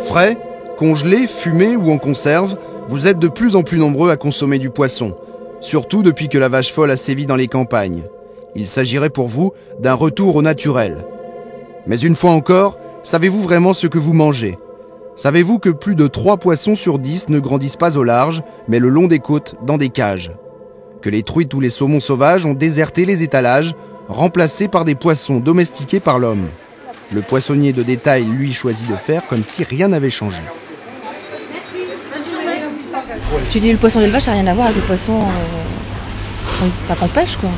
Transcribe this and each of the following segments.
Frais, congelé, fumé ou en conserve, vous êtes de plus en plus nombreux à consommer du poisson, surtout depuis que la vache folle a sévi dans les campagnes. Il s'agirait pour vous d'un retour au naturel. Mais une fois encore, savez-vous vraiment ce que vous mangez ? Savez-vous que plus de 3 poissons sur 10 ne grandissent pas au large, mais le long des côtes, dans des cages ? Que les truites ou les saumons sauvages ont déserté les étalages, remplacés par des poissons domestiqués par l'homme. Le poissonnier de détail, lui, choisit de faire comme si rien n'avait changé. J'ai dit le poisson d'élevage, ça n'a rien à voir avec le poisson qu'on pêche, quoi.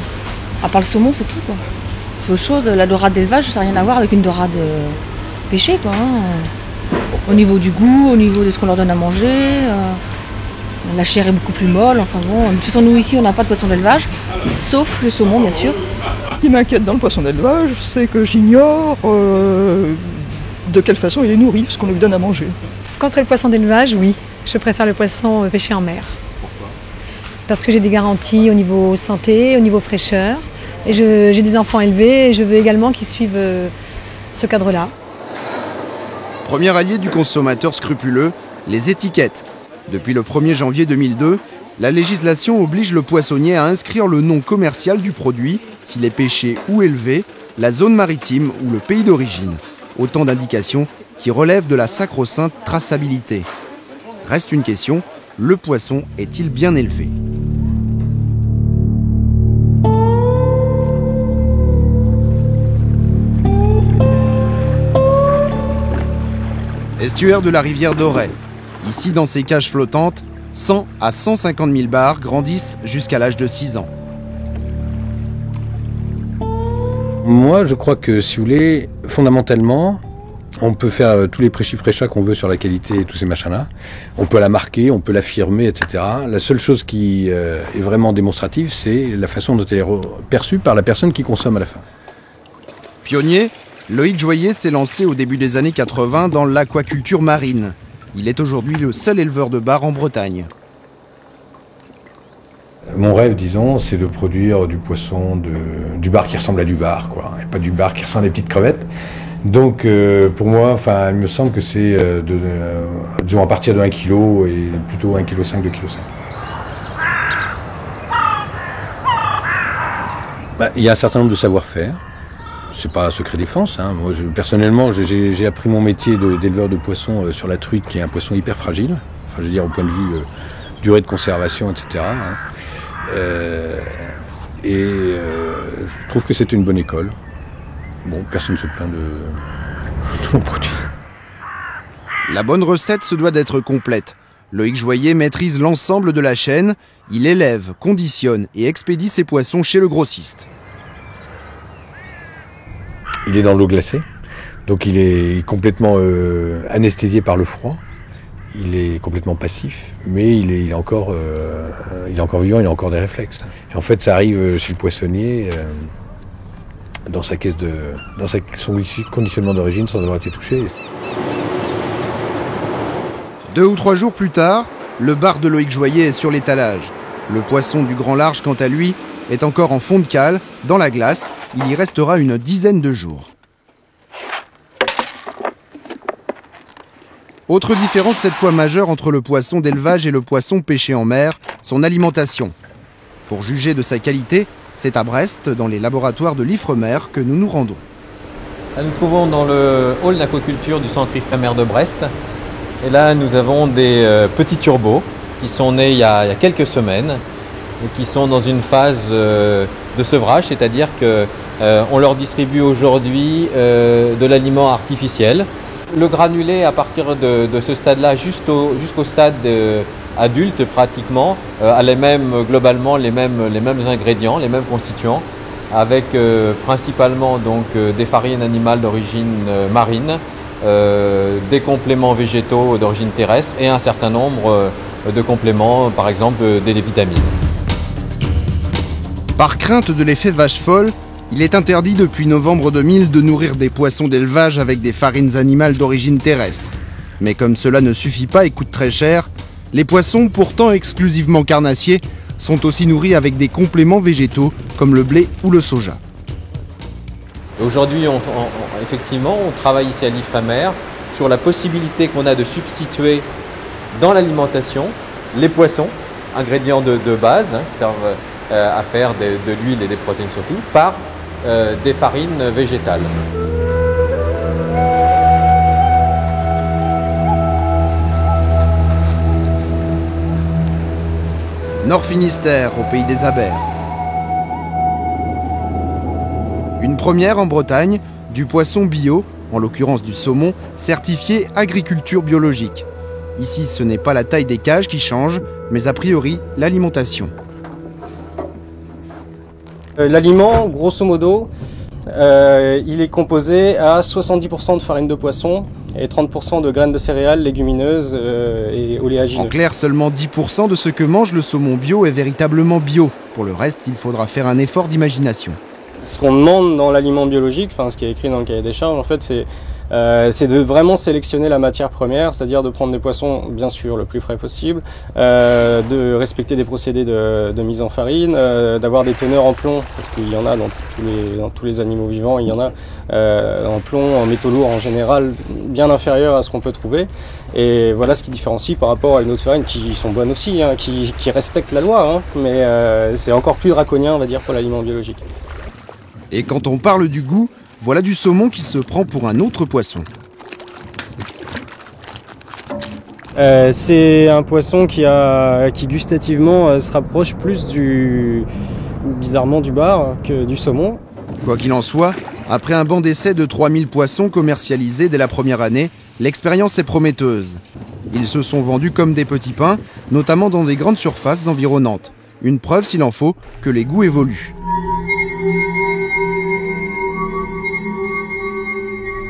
À part le saumon, c'est tout, quoi. C'est autre chose. La dorade d'élevage, ça n'a rien à voir avec une dorade pêchée, quoi. Au niveau du goût, au niveau de ce qu'on leur donne à manger. La chair est beaucoup plus molle. Enfin bon, de toute façon, nous ici, on n'a pas de poisson d'élevage, sauf le saumon, bien sûr. Ce qui m'inquiète dans le poisson d'élevage, c'est que j'ignore de quelle façon il est nourri, ce qu'on lui donne à manger. Contre le poisson d'élevage, oui. Je préfère le poisson pêché en mer. Pourquoi ? Parce que j'ai des garanties au niveau santé, au niveau fraîcheur. Et j'ai des enfants élevés et je veux également qu'ils suivent ce cadre-là. Premier allié du consommateur scrupuleux, les étiquettes. Depuis le 1er janvier 2002, la législation oblige le poissonnier à inscrire le nom commercial du produit, s'il est pêché ou élevé, la zone maritime ou le pays d'origine. Autant d'indications qui relèvent de la sacro-sainte traçabilité. Reste une question, le poisson est-il bien élevé ? Estuaire de la rivière d'Auray. Ici, dans ces cages flottantes, 100 à 150 000 bars grandissent jusqu'à l'âge de 6 ans. Moi, je crois que, si vous voulez, fondamentalement, on peut faire tous les prêchis-prêchats qu'on veut sur la qualité et tous ces machins-là. On peut la marquer, on peut l'affirmer, etc. La seule chose qui est vraiment démonstrative, c'est la façon dont elle est perçue par la personne qui consomme à la fin. Pionnier, Loïc Joyer s'est lancé au début des années 80 dans l'aquaculture marine. Il est aujourd'hui le seul éleveur de bar en Bretagne. Mon rêve, disons, c'est de produire du poisson, du bar qui ressemble à du bar, quoi, et pas du bar qui ressemble à des petites crevettes. Donc, pour moi, il me semble que c'est disons à partir de 1 kg et plutôt 1,5 kg, 2,5 kg. Il y a un certain nombre de savoir-faire. C'est pas un secret défense. Moi, personnellement, j'ai appris mon métier d'éleveur de poissons sur la truite, qui est un poisson hyper fragile. Enfin, je veux dire, au point de vue durée de conservation, etc. Je trouve que c'est une bonne école. Bon, personne ne se plaint de tous nos produits. La bonne recette se doit d'être complète. Loïc Joyer maîtrise l'ensemble de la chaîne. Il élève, conditionne et expédie ses poissons chez le grossiste. Il est dans l'eau glacée, donc il est complètement anesthésié par le froid. Il est complètement passif, mais il est encore vivant, il a encore des réflexes. Et en fait, ça arrive chez le poissonnier dans son conditionnement d'origine sans avoir été touché. 2 ou 3 jours plus tard, le bar de Loïc Joyer est sur l'étalage. Le poisson du grand large, quant à lui, est encore en fond de cale, dans la glace. Il y restera une dizaine de jours. Autre différence cette fois majeure entre le poisson d'élevage et le poisson pêché en mer, son alimentation. Pour juger de sa qualité, c'est à Brest, dans les laboratoires de l'Ifremer, que nous nous rendons. Là, nous trouvons dans le hall d'aquaculture du centre Ifremer de Brest. Et là, nous avons des petits turbos qui sont nés il y a quelques semaines et qui sont dans une phase de sevrage, c'est-à-dire qu'on leur distribue aujourd'hui de l'aliment artificiel. Le granulé, à partir de ce stade-là, jusqu'au stade adulte pratiquement, a globalement les mêmes ingrédients, les mêmes constituants, avec principalement donc, des farines animales d'origine marine, des compléments végétaux d'origine terrestre et un certain nombre de compléments, par exemple des vitamines. Par crainte de l'effet vache folle, il est interdit depuis novembre 2000 de nourrir des poissons d'élevage avec des farines animales d'origine terrestre. Mais comme cela ne suffit pas et coûte très cher, les poissons, pourtant exclusivement carnassiers, sont aussi nourris avec des compléments végétaux comme le blé ou le soja. Aujourd'hui, effectivement, on travaille ici à l'Ifremer sur la possibilité qu'on a de substituer dans l'alimentation les poissons, ingrédients de base, qui servent à faire de l'huile et des protéines surtout, par des farines végétales. Nord Finistère, au pays des Abers. Une première en Bretagne, du poisson bio, en l'occurrence du saumon, certifié agriculture biologique. Ici, ce n'est pas la taille des cages qui change, mais a priori l'alimentation. L'aliment, grosso modo, il est composé à 70% de farine de poisson et 30% de graines de céréales, légumineuses et oléagineux. En clair, seulement 10% de ce que mange le saumon bio est véritablement bio. Pour le reste, il faudra faire un effort d'imagination. Ce qu'on demande dans l'aliment biologique, enfin ce qui est écrit dans le cahier des charges, en fait, c'est de vraiment sélectionner la matière première, c'est-à-dire de prendre des poissons, bien sûr, le plus frais possible, de respecter des procédés de mise en farine, d'avoir des teneurs en plomb, parce qu'il y en a dans tous les animaux vivants, il y en a en plomb, en métaux lourds en général, bien inférieurs à ce qu'on peut trouver. Et voilà ce qui différencie par rapport à une autre farine qui sont bonnes aussi, hein, qui respectent la loi, hein, mais c'est encore plus draconien, on va dire, pour l'aliment biologique. Et quand on parle du goût, voilà du saumon qui se prend pour un autre poisson. C'est un poisson qui gustativement se rapproche plus bizarrement du bar que du saumon. Quoi qu'il en soit, après un banc d'essai de 3000 poissons commercialisés dès la première année, l'expérience est prometteuse. Ils se sont vendus comme des petits pains, notamment dans des grandes surfaces environnantes. Une preuve, s'il en faut, que les goûts évoluent.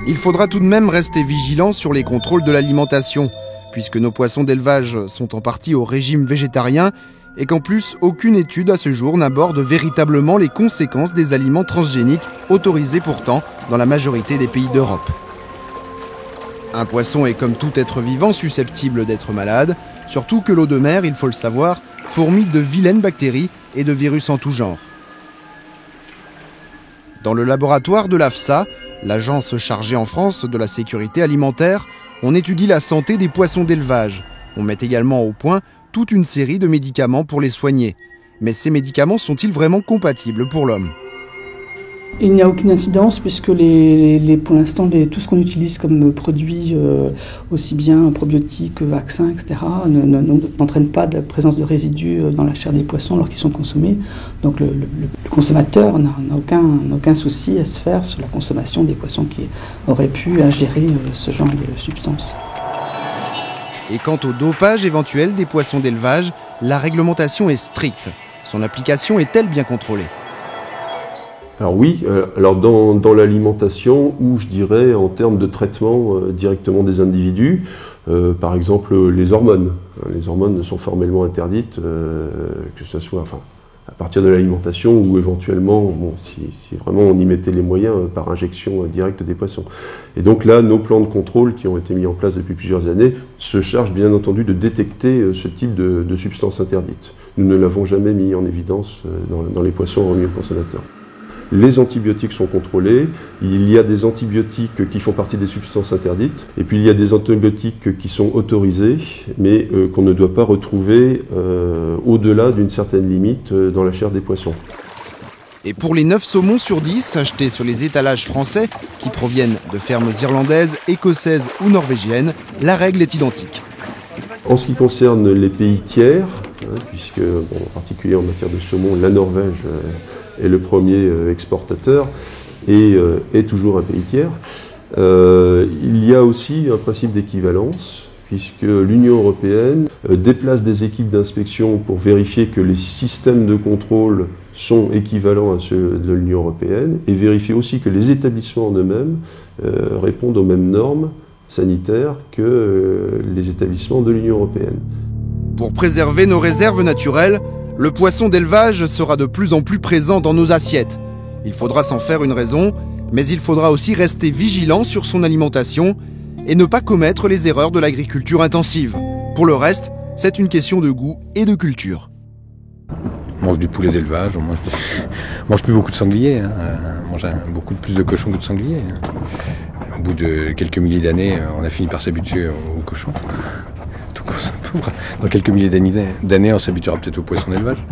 Il faudra tout de même rester vigilant sur les contrôles de l'alimentation, puisque nos poissons d'élevage sont en partie au régime végétarien et qu'en plus, aucune étude à ce jour n'aborde véritablement les conséquences des aliments transgéniques, autorisés pourtant dans la majorité des pays d'Europe. Un poisson est comme tout être vivant susceptible d'être malade, surtout que l'eau de mer, il faut le savoir, fourmille de vilaines bactéries et de virus en tout genre. Dans le laboratoire de l'AFSA, l'agence chargée en France de la sécurité alimentaire, on étudie la santé des poissons d'élevage. On met également au point toute une série de médicaments pour les soigner. Mais ces médicaments sont-ils vraiment compatibles pour l'homme ? Il n'y a aucune incidence puisque pour l'instant, tout ce qu'on utilise comme produit, aussi bien probiotiques, vaccins, etc., n'entraîne pas de la présence de résidus dans la chair des poissons lorsqu'ils sont consommés. Donc le consommateur n'a aucun souci à se faire sur la consommation des poissons qui auraient pu ingérer ce genre de substances. Et quant au dopage éventuel des poissons d'élevage, la réglementation est stricte. Son application est-elle bien contrôlée ? Alors oui, dans l'alimentation ou je dirais en termes de traitement directement des individus, par exemple les hormones. Les hormones sont formellement interdites, que ce soit à partir de l'alimentation ou éventuellement, si vraiment on y mettait les moyens, par injection directe des poissons. Et donc là, nos plans de contrôle qui ont été mis en place depuis plusieurs années se chargent bien entendu de détecter ce type de substances interdites. Nous ne l'avons jamais mis en évidence dans les poissons remis aux consommateurs. Les antibiotiques sont contrôlés, il y a des antibiotiques qui font partie des substances interdites, et puis il y a des antibiotiques qui sont autorisés, mais qu'on ne doit pas retrouver au-delà d'une certaine limite dans la chair des poissons. Et pour les 9 saumons sur 10 achetés sur les étalages français, qui proviennent de fermes irlandaises, écossaises ou norvégiennes, la règle est identique. En ce qui concerne les pays tiers, puisque en particulier en matière de saumon, la Norvège est le premier exportateur et est toujours un pays tiers. Il y a aussi un principe d'équivalence, puisque l'Union européenne déplace des équipes d'inspection pour vérifier que les systèmes de contrôle sont équivalents à ceux de l'Union européenne et vérifie aussi que les établissements en eux-mêmes répondent aux mêmes normes sanitaires que les établissements de l'Union européenne. Pour préserver nos réserves naturelles, le poisson d'élevage sera de plus en plus présent dans nos assiettes. Il faudra s'en faire une raison, mais il faudra aussi rester vigilant sur son alimentation et ne pas commettre les erreurs de l'agriculture intensive. Pour le reste, c'est une question de goût et de culture. On mange du poulet d'élevage, on mange plus beaucoup de sangliers, hein. On mange beaucoup plus de cochons que de sangliers. Hein. Au bout de quelques milliers d'années, on a fini par s'habituer aux cochons. Dans quelques milliers d'années, on s'habituera peut-être aux poissons d'élevage.